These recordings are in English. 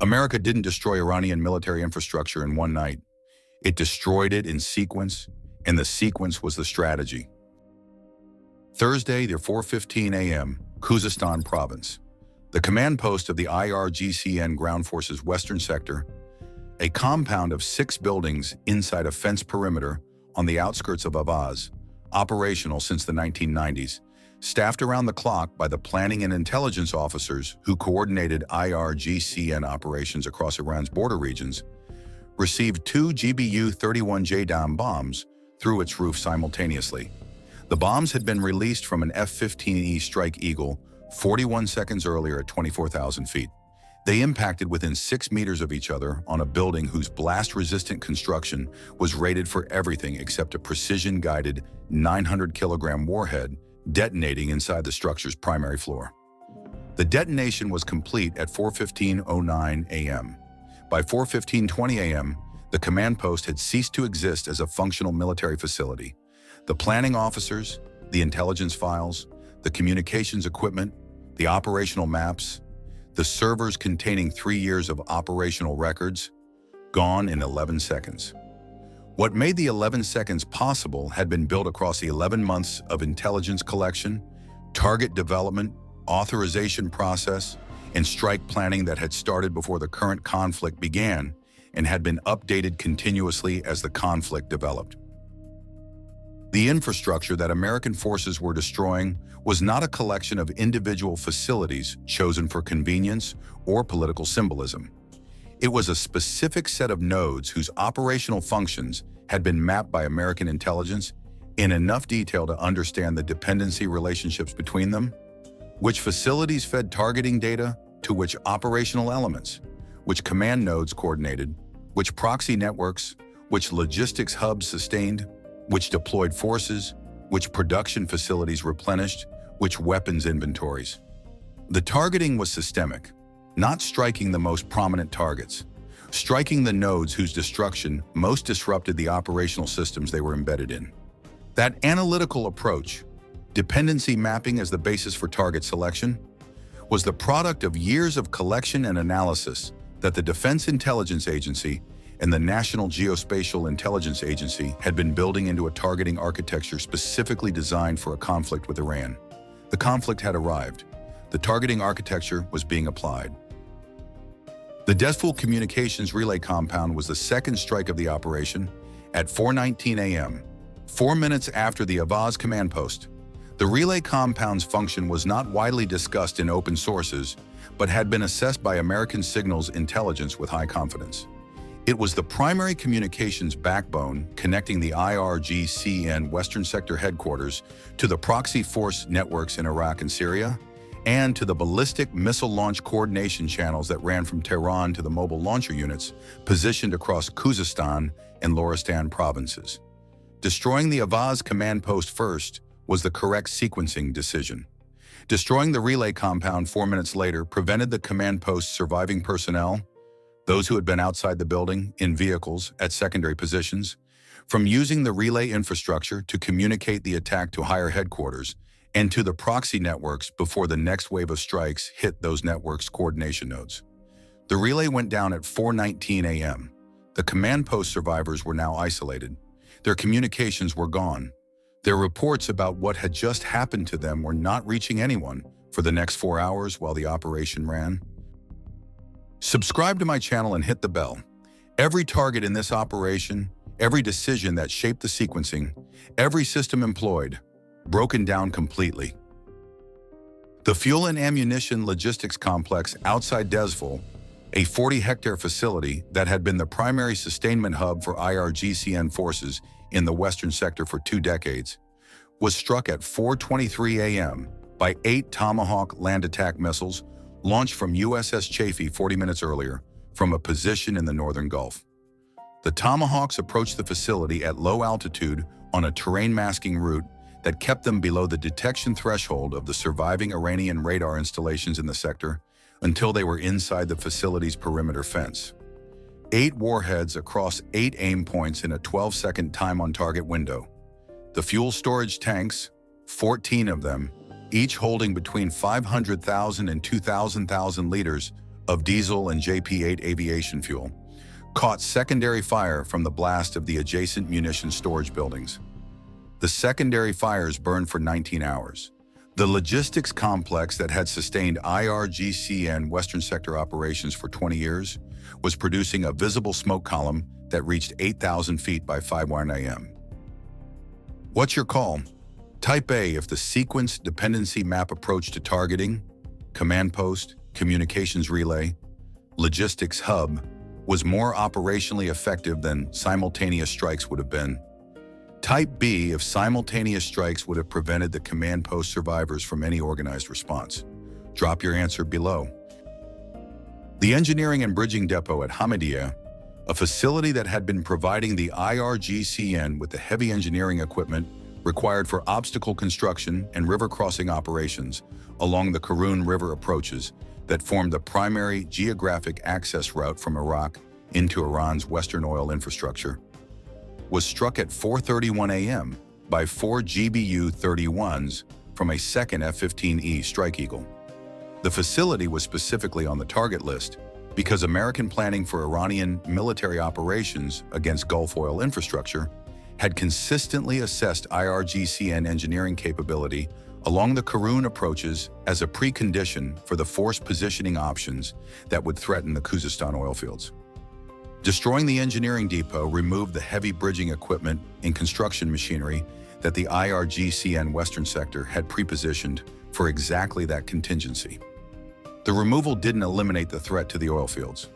America didn't destroy Iranian military infrastructure in one night. It destroyed it in sequence, and the sequence was the strategy. Thursday, 4:15 a.m., Khuzestan province. The command post of the IRGCN Ground Forces Western Sector, a compound of 6 buildings inside a fenced perimeter on the outskirts of Ahvaz, operational since the 1990s, staffed around the clock by the planning and intelligence officers who coordinated IRGCN operations across Iran's border regions, received 2 GBU-31 JASSM bombs through its roof simultaneously. The bombs had been released from an F-15E Strike Eagle 41 seconds earlier at 24,000 feet. They impacted within 6 meters of each other on a building whose blast-resistant construction was rated for everything except a precision-guided 900-kilogram warhead detonating inside the structure's primary floor. The detonation was complete at 4:15:09 a.m. By 4:15:20 a.m., the command post had ceased to exist as a functional military facility. The planning officers, the intelligence files, the communications equipment, the operational maps, the servers containing 3 years of operational records, gone in 11 seconds. What made the 11 seconds possible had been built across the 11 months of intelligence collection, target development, authorization process, and strike planning that had started before the current conflict began and had been updated continuously as the conflict developed. The infrastructure that American forces were destroying was not a collection of individual facilities chosen for convenience or political symbolism. It was a specific set of nodes whose operational functions had been mapped by American intelligence in enough detail to understand the dependency relationships between them, which facilities fed targeting data to which operational elements, which command nodes coordinated, which proxy networks, which logistics hubs sustained, which deployed forces, which production facilities replenished, which weapons inventories. The targeting was systemic, not striking the most prominent targets, striking the nodes whose destruction most disrupted the operational systems they were embedded in. That analytical approach, dependency mapping as the basis for target selection, was the product of years of collection and analysis that the Defense Intelligence Agency and the National Geospatial Intelligence Agency had been building into a targeting architecture specifically designed for a conflict with Iran. The conflict had arrived. The targeting architecture was being applied. The Dezful communications relay compound was the second strike of the operation at 4:19 a.m., 4 minutes after the Ahvaz command post. The relay compound's function was not widely discussed in open sources, but had been assessed by American signals intelligence with high confidence. It was the primary communications backbone connecting the IRGCN Western Sector headquarters to the proxy force networks in Iraq and Syria, and to the ballistic missile launch coordination channels that ran from Tehran to the mobile launcher units positioned across Khuzestan and Lorestan provinces. Destroying the Ahvaz command post first was the correct sequencing decision. Destroying the relay compound 4 minutes later prevented the command post's surviving personnel, those who had been outside the building in vehicles at secondary positions, from using the relay infrastructure to communicate the attack to higher headquarters and to the proxy networks before the next wave of strikes hit those networks' coordination nodes. The relay went down at 4:19 a.m. The command post survivors were now isolated. Their communications were gone. Their reports about what had just happened to them were not reaching anyone for the next 4 hours while the operation ran. Subscribe to my channel and hit the bell. Every target in this operation, every decision that shaped the sequencing, every system employed, broken down completely. The fuel and ammunition logistics complex outside Dezful, a 40-hectare facility that had been the primary sustainment hub for IRGCN forces in the Western Sector for 2 decades, was struck at 4:23 a.m. by 8 Tomahawk land attack missiles launched from USS Chaffee 40 minutes earlier from a position in the Northern Gulf. The Tomahawks approached the facility at low altitude on a terrain masking route that kept them below the detection threshold of the surviving Iranian radar installations in the sector until they were inside the facility's perimeter fence. 8 warheads across 8 aim points in a 12-second time-on-target window. The fuel storage tanks, 14 of them, each holding between 500,000 and 2,000 liters, of diesel and JP-8 aviation fuel, caught secondary fire from the blast of the adjacent munition storage buildings. The secondary fires burned for 19 hours. The logistics complex that had sustained IRGCN Western Sector operations for 20 years was producing a visible smoke column that reached 8,000 feet by 5:01 a.m. What's your call? Type A if the sequence dependency map approach to targeting, command post, communications relay, logistics hub was more operationally effective than simultaneous strikes would have been. Type B if simultaneous strikes would have prevented the command post survivors from any organized response. Drop your answer below. The engineering and bridging depot at Hamidiyeh, a facility that had been providing the IRGCN with the heavy engineering equipment required for obstacle construction and river crossing operations along the Karun River approaches that formed the primary geographic access route from Iraq into Iran's Western oil infrastructure, was struck at 4:31 a.m. by 4 GBU-31s from a second F-15E Strike Eagle. The facility was specifically on the target list because American planning for Iranian military operations against Gulf oil infrastructure had consistently assessed IRGCN engineering capability along the Karun approaches as a precondition for the force positioning options that would threaten the Khuzestan oil fields. Destroying the engineering depot removed the heavy bridging equipment and construction machinery that the IRGCN Western Sector had prepositioned for exactly that contingency. The removal didn't eliminate the threat to the oil fields.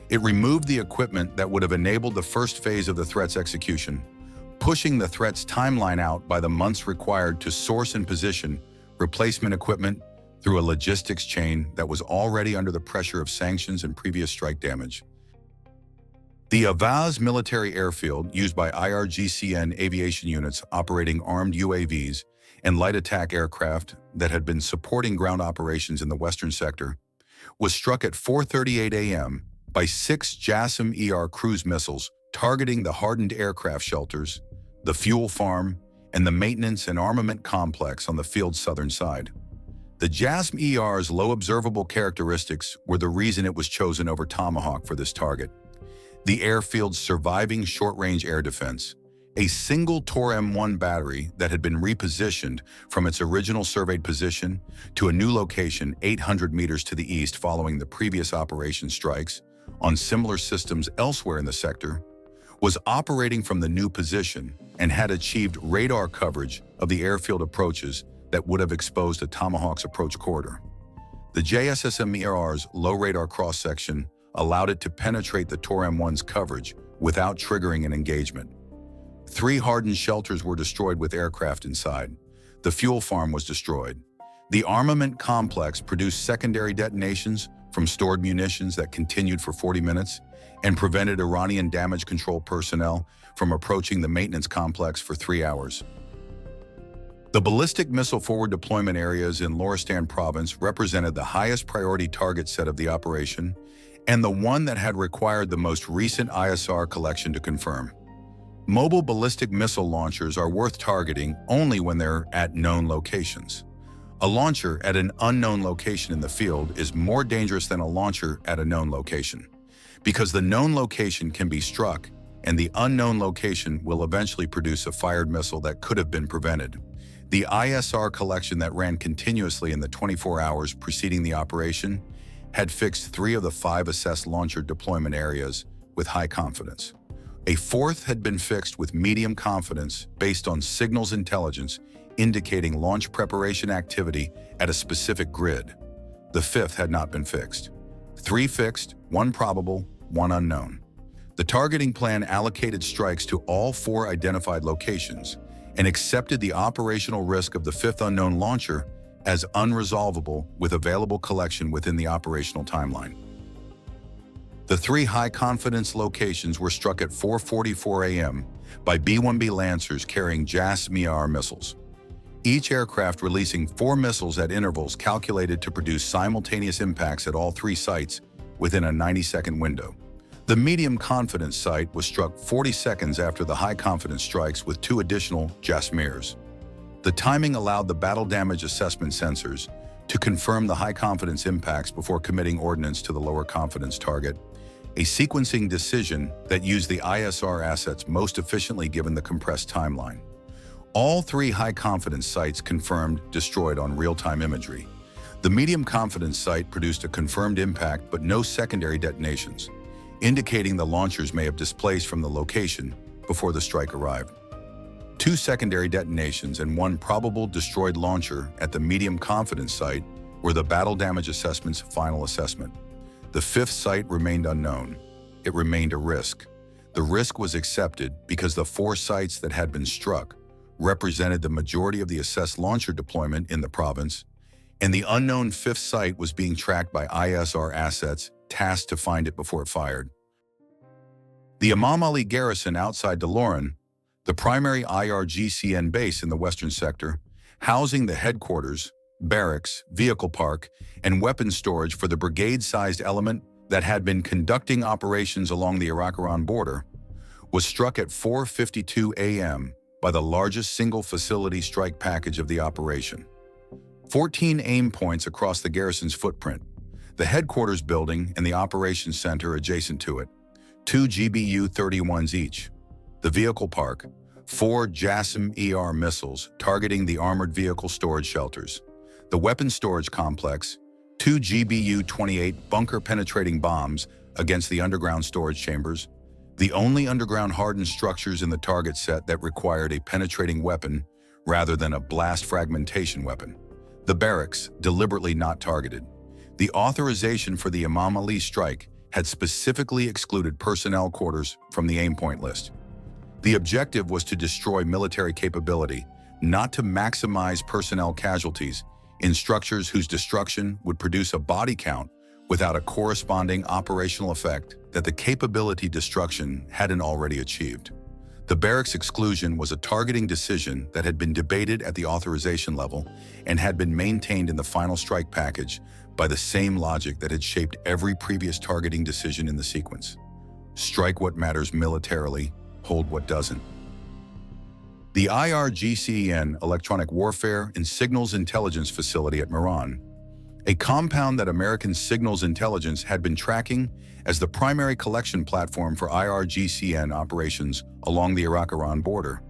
It removed the equipment that would have enabled the first phase of the threat's execution, pushing the threat's timeline out by the months required to source and position replacement equipment through a logistics chain that was already under the pressure of sanctions and previous strike damage. The Ahvaz military airfield, used by IRGCN aviation units operating armed UAVs and light attack aircraft that had been supporting ground operations in the Western Sector, was struck at 4:38 a.m. by 6 JASSM-ER cruise missiles targeting the hardened aircraft shelters, the fuel farm, and the maintenance and armament complex on the field's southern side. The JASSM-ER's low observable characteristics were the reason it was chosen over Tomahawk for this target. The airfield's surviving short-range air defense, a single Tor M1 battery that had been repositioned from its original surveyed position to a new location 800 meters to the east following the previous operation strikes on similar systems elsewhere in the sector, was operating from the new position and had achieved radar coverage of the airfield approaches that would have exposed a Tomahawk's approach corridor. The JASSM-ER's low radar cross-section allowed it to penetrate the Tor M1's coverage without triggering an engagement. 3 hardened shelters were destroyed with aircraft inside. The fuel farm was destroyed. The armament complex produced secondary detonations from stored munitions that continued for 40 minutes and prevented Iranian damage control personnel from approaching the maintenance complex for 3 hours. The ballistic missile forward deployment areas in Lorestan province represented the highest priority target set of the operation and the one that had required the most recent ISR collection to confirm. Mobile ballistic missile launchers are worth targeting only when they're at known locations. A launcher at an unknown location in the field is more dangerous than a launcher at a known location, because the known location can be struck and the unknown location will eventually produce a fired missile that could have been prevented. The ISR collection that ran continuously in the 24 hours preceding the operation had fixed 3 of the 5 assessed launcher deployment areas with high confidence. A 4th had been fixed with medium confidence based on signals intelligence indicating launch preparation activity at a specific grid. The 5th had not been fixed. 3 fixed, 1 probable, 1 unknown. The targeting plan allocated strikes to all 4 identified locations and accepted the operational risk of the 5th unknown launcher as unresolvable with available collection within the operational timeline. The 3 high-confidence locations were struck at 4:44 a.m. by B-1B Lancers carrying JASSM-ER missiles, each aircraft releasing 4 missiles at intervals calculated to produce simultaneous impacts at all 3 sites within a 90-second window. The medium-confidence site was struck 40 seconds after the high-confidence strikes with 2 additional JASSM-ERs. The timing allowed the battle damage assessment sensors to confirm the high-confidence impacts before committing ordnance to the lower-confidence target, a sequencing decision that used the ISR assets most efficiently given the compressed timeline. All three high-confidence sites confirmed destroyed on real-time imagery. The medium-confidence site produced a confirmed impact but no secondary detonations, indicating the launchers may have displaced from the location before the strike arrived. 2 secondary detonations and 1 probable destroyed launcher at the medium-confidence site were the battle damage assessment's final assessment. The 5th site remained unknown. It remained a risk. The risk was accepted because the 4 sites that had been struck represented the majority of the assessed launcher deployment in the province, and the unknown 5th site was being tracked by ISR assets tasked to find it before it fired. The Imam Ali Garrison outside Lorestan, the primary IRGCN base in the western sector, housing the headquarters, barracks, vehicle park, and weapons storage for the brigade-sized element that had been conducting operations along the Iraq-Iran border, was struck at 4:52 a.m. by the largest single facility strike package of the operation. 14 aim points across the garrison's footprint, the headquarters building and the operations center adjacent to it, 2 GBU-31s each. The vehicle park, 4 JASSM-ER missiles targeting the armored vehicle storage shelters. The weapons storage complex, 2 GBU-28 bunker-penetrating bombs against the underground storage chambers, the only underground hardened structures in the target set that required a penetrating weapon rather than a blast fragmentation weapon. The barracks, deliberately not targeted. The authorization for the Imam Ali strike had specifically excluded personnel quarters from the aim point list. The objective was to destroy military capability, not to maximize personnel casualties in structures whose destruction would produce a body count without a corresponding operational effect that the capability destruction hadn't already achieved. The barracks exclusion was a targeting decision that had been debated at the authorization level and had been maintained in the final strike package by the same logic that had shaped every previous targeting decision in the sequence. Strike what matters militarily, hold what doesn't. The IRGCN Electronic Warfare and Signals Intelligence Facility at Mehran, a compound that American signals intelligence had been tracking as the primary collection platform for IRGCN operations along the Iraq-Iran border,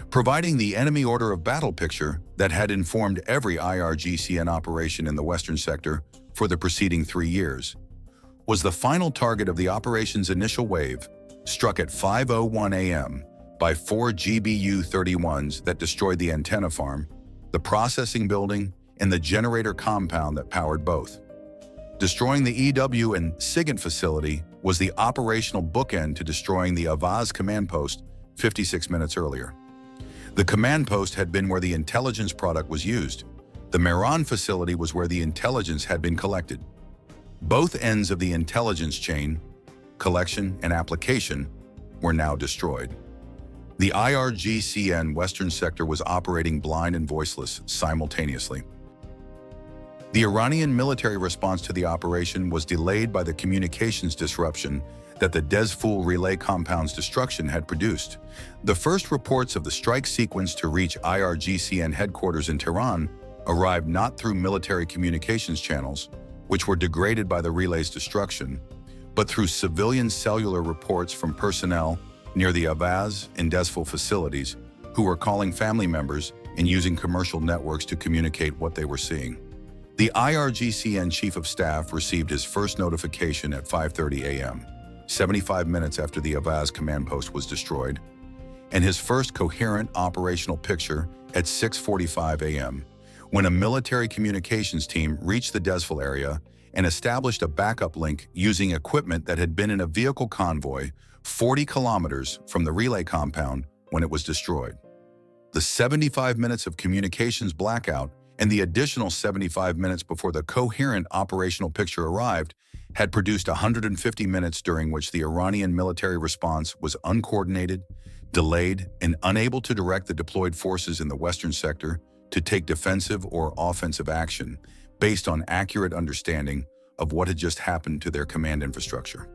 providing the enemy order of battle picture that had informed every IRGCN operation in the western sector for the preceding 3 years, was the final target of the operation's initial wave, struck at 5:01 a.m. by 4 GBU-31s that destroyed the antenna farm, the processing building, and the generator compound that powered both. Destroying the EW and SIGINT facility was the operational bookend to destroying the Ahvaz command post 56 minutes earlier. The command post had been where the intelligence product was used. The Mehran facility was where the intelligence had been collected. Both ends of the intelligence chain, collection and application, were now destroyed. The IRGCN Western Sector was operating blind and voiceless simultaneously. The Iranian military response to the operation was delayed by the communications disruption that the Dezful relay compound's destruction had produced. The first reports of the strike sequence to reach IRGCN headquarters in Tehran arrived not through military communications channels, which were degraded by the relay's destruction, but through civilian cellular reports from personnel near the Ahvaz and Dezful facilities who were calling family members and using commercial networks to communicate what they were seeing. The IRGCN Chief of Staff received his first notification at 5:30 a.m., 75 minutes after the Ahvaz command post was destroyed, and his first coherent operational picture at 6:45 a.m., when a military communications team reached the Dezful area and established a backup link using equipment that had been in a vehicle convoy 40 kilometers from the relay compound when it was destroyed. The 75 minutes of communications blackout and the additional 75 minutes before the coherent operational picture arrived had produced 150 minutes during which the Iranian military response was uncoordinated, delayed, and unable to direct the deployed forces in the western sector to take defensive or offensive action based on accurate understanding of what had just happened to their command infrastructure.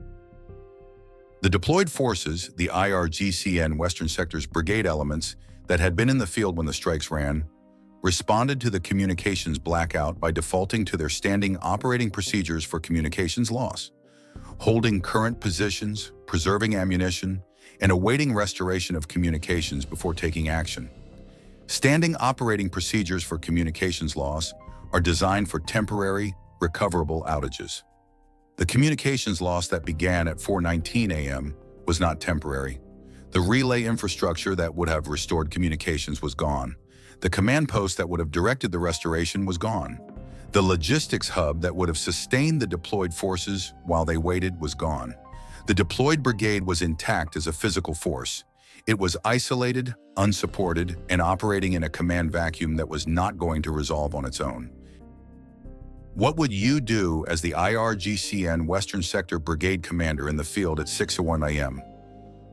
The deployed forces, the IRGCN Western Sector's brigade elements that had been in the field when the strikes ran, responded to the communications blackout by defaulting to their standing operating procedures for communications loss, holding current positions, preserving ammunition, and awaiting restoration of communications before taking action. Standing operating procedures for communications loss are designed for temporary, recoverable outages. The communications loss that began at 4:19 a.m. was not temporary. The relay infrastructure that would have restored communications was gone. The command post that would have directed the restoration was gone. The logistics hub that would have sustained the deployed forces while they waited was gone. The deployed brigade was intact as a physical force. It was isolated, unsupported, and operating in a command vacuum that was not going to resolve on its own. What would you do as the IRGCN Western Sector Brigade Commander in the field at 6:01 a.m.?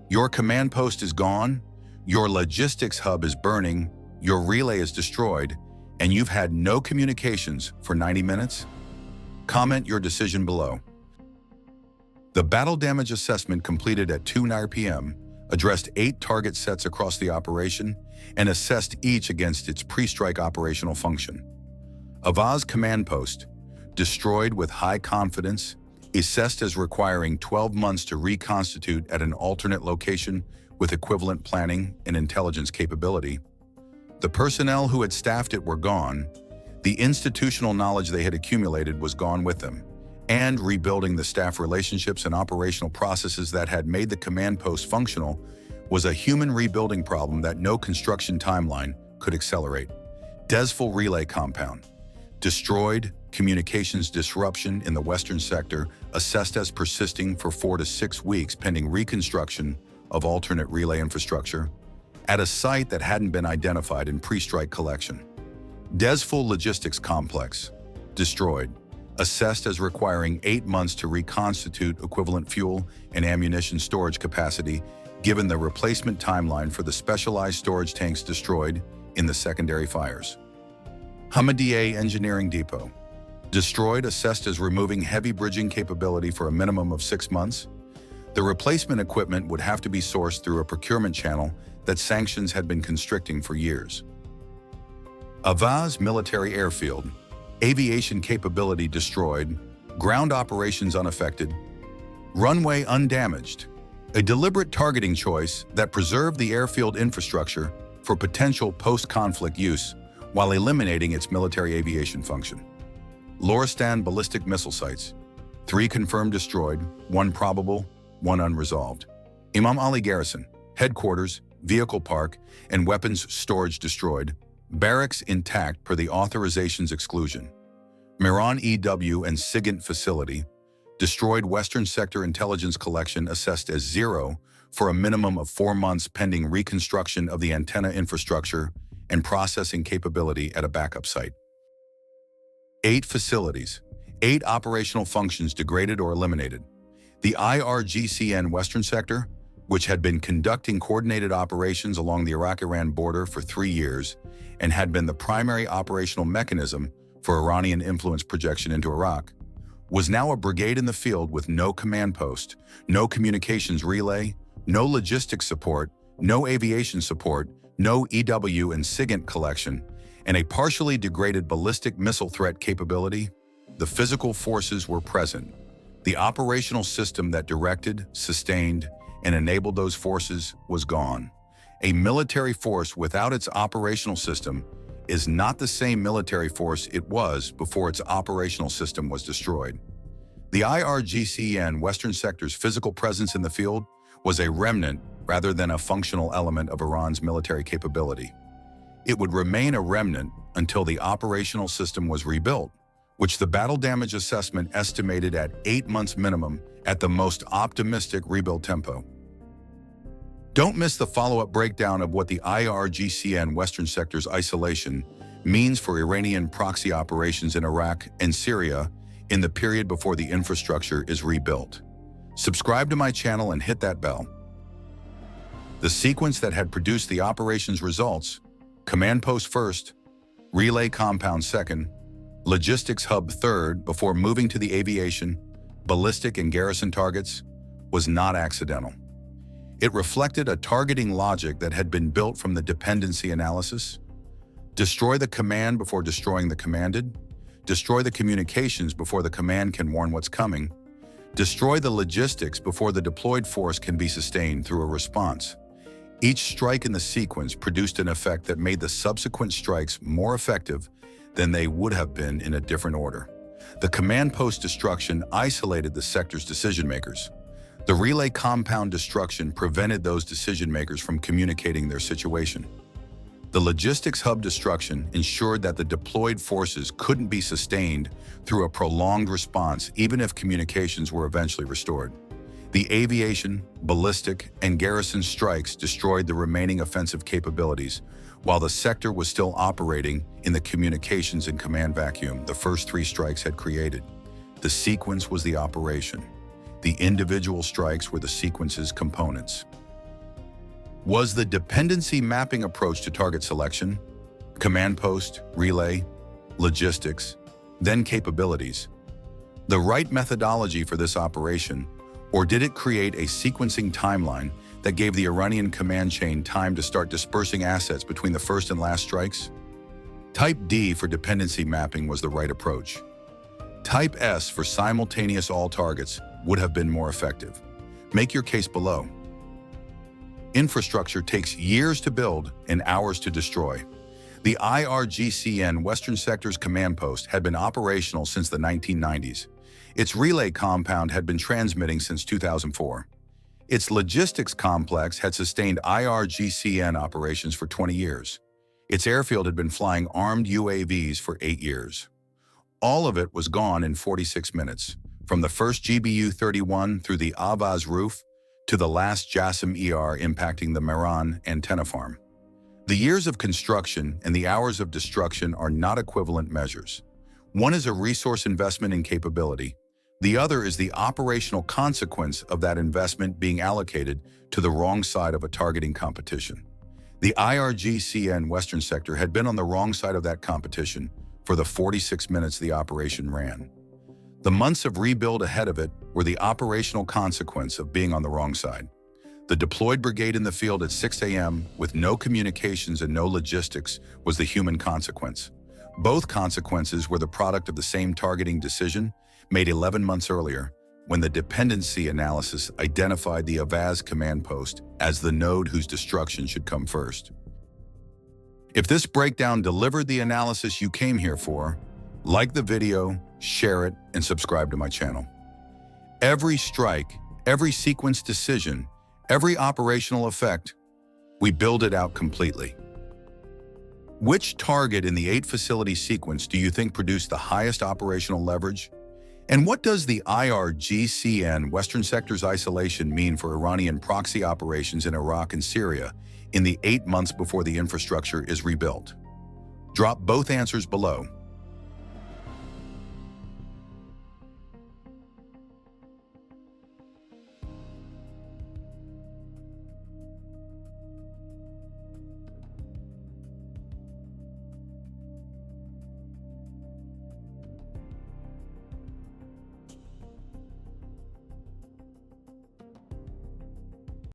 Your command post is gone, your logistics hub is burning, your relay is destroyed, and you've had no communications for 90 minutes? Comment your decision below. The battle damage assessment completed at 2:09 p.m. addressed 8 target sets across the operation and assessed each against its pre-strike operational function. Ahvaz command post, destroyed with high confidence, assessed as requiring 12 months to reconstitute at an alternate location with equivalent planning and intelligence capability. The personnel who had staffed it were gone, the institutional knowledge they had accumulated was gone with them, and rebuilding the staff relationships and operational processes that had made the command post functional was a human rebuilding problem that no construction timeline could accelerate. Dezful relay compound, destroyed, communications disruption in the Western Sector assessed as persisting for 4 to 6 weeks pending reconstruction of alternate relay infrastructure at a site that hadn't been identified in pre-strike collection. Dezful logistics complex, destroyed, assessed as requiring 8 months to reconstitute equivalent fuel and ammunition storage capacity given the replacement timeline for the specialized storage tanks destroyed in the secondary fires. Hamidiyeh Engineering Depot, destroyed, assessed as removing heavy bridging capability for a minimum of 6 months. The replacement equipment would have to be sourced through a procurement channel that sanctions had been constricting for years. Ahvaz Military Airfield, aviation capability destroyed, ground operations unaffected, runway undamaged, a deliberate targeting choice that preserved the airfield infrastructure for potential post-conflict use while eliminating its military aviation function. Lorestan ballistic missile sites, 3 confirmed destroyed, 1 probable, 1 unresolved. Imam Ali Garrison, headquarters, vehicle park, and weapons storage destroyed, barracks intact per the authorization's exclusion. Mehran EW and SIGINT facility, destroyed Western Sector intelligence collection assessed as 0 for a minimum of 4 months pending reconstruction of the antenna infrastructure and processing capability at a backup site. 8 facilities, 8 operational functions degraded or eliminated. The IRGCN Western Sector, which had been conducting coordinated operations along the Iraq-Iran border for 3 years and had been the primary operational mechanism for Iranian influence projection into Iraq, was now a brigade in the field with no command post, no communications relay, no logistics support, no aviation support, no EW and SIGINT collection, and a partially degraded ballistic missile threat capability. The physical forces were present. The operational system that directed, sustained, and enabled those forces was gone. A military force without its operational system is not the same military force it was before its operational system was destroyed. The IRGCN Western Sector's physical presence in the field was a remnant rather than a functional element of Iran's military capability. It would remain a remnant until the operational system was rebuilt, which the battle damage assessment estimated at 8 months minimum at the most optimistic rebuild tempo. Don't miss the follow-up breakdown of what the IRGCN Western Sector's isolation means for Iranian proxy operations in Iraq and Syria in the period before the infrastructure is rebuilt. Subscribe to my channel and hit that bell. The sequence that had produced the operations results: command post first, relay compound second, logistics hub third before moving to the aviation, ballistic and garrison targets, was not accidental. It reflected a targeting logic that had been built from the dependency analysis. Destroy the command before destroying the commanded. Destroy the communications before the command can warn what's coming. Destroy the logistics before the deployed force can be sustained through a response. Each strike in the sequence produced an effect that made the subsequent strikes more effective than they would have been in a different order. The command post destruction isolated the sector's decision-makers. The relay compound destruction prevented those decision-makers from communicating their situation. The logistics hub destruction ensured that the deployed forces couldn't be sustained through a prolonged response, even if communications were eventually restored. The aviation, ballistic, and garrison strikes destroyed the remaining offensive capabilities, while the sector was still operating in the communications and command vacuum the first three strikes had created. The sequence was the operation. The individual strikes were the sequence's components. Was the dependency mapping approach to target selection, command post, relay, logistics, then capabilities, the right methodology for this operation, or did it create a sequencing timeline that gave the Iranian command chain time to start dispersing assets between the first and last strikes? Type D for dependency mapping was the right approach. Type S for simultaneous all targets would have been more effective. Make your case below. Infrastructure takes years to build and hours to destroy. The IRGCN Western Sector's command post had been operational since the 1990s. Its relay compound had been transmitting since 2004. Its logistics complex had sustained IRGCN operations for 20 years. Its airfield had been flying armed UAVs for 8 years. All of it was gone in 46 minutes, from the first GBU-31 through the Ahvaz roof to the last JASSM-ER impacting the Mehran antenna farm. The years of construction and the hours of destruction are not equivalent measures. One is a resource investment in capability. The other is the operational consequence of that investment being allocated to the wrong side of a targeting competition. The IRGCN Western Sector had been on the wrong side of that competition for the 46 minutes the operation ran. The months of rebuild ahead of it were the operational consequence of being on the wrong side. The deployed brigade in the field at 6 a.m. with no communications and no logistics was the human consequence. Both consequences were the product of the same targeting decision made 11 months earlier, when the dependency analysis identified the Ahvaz command post as the node whose destruction should come first. If this breakdown delivered the analysis you came here for, like the video, share it, and subscribe to my channel. Every strike, every sequence decision, every operational effect, we build it out completely. Which target in the 8-facility sequence do you think produced the highest operational leverage? And what does the IRGCN Western Sector's isolation mean for Iranian proxy operations in Iraq and Syria in the 8 months before the infrastructure is rebuilt? Drop both answers below.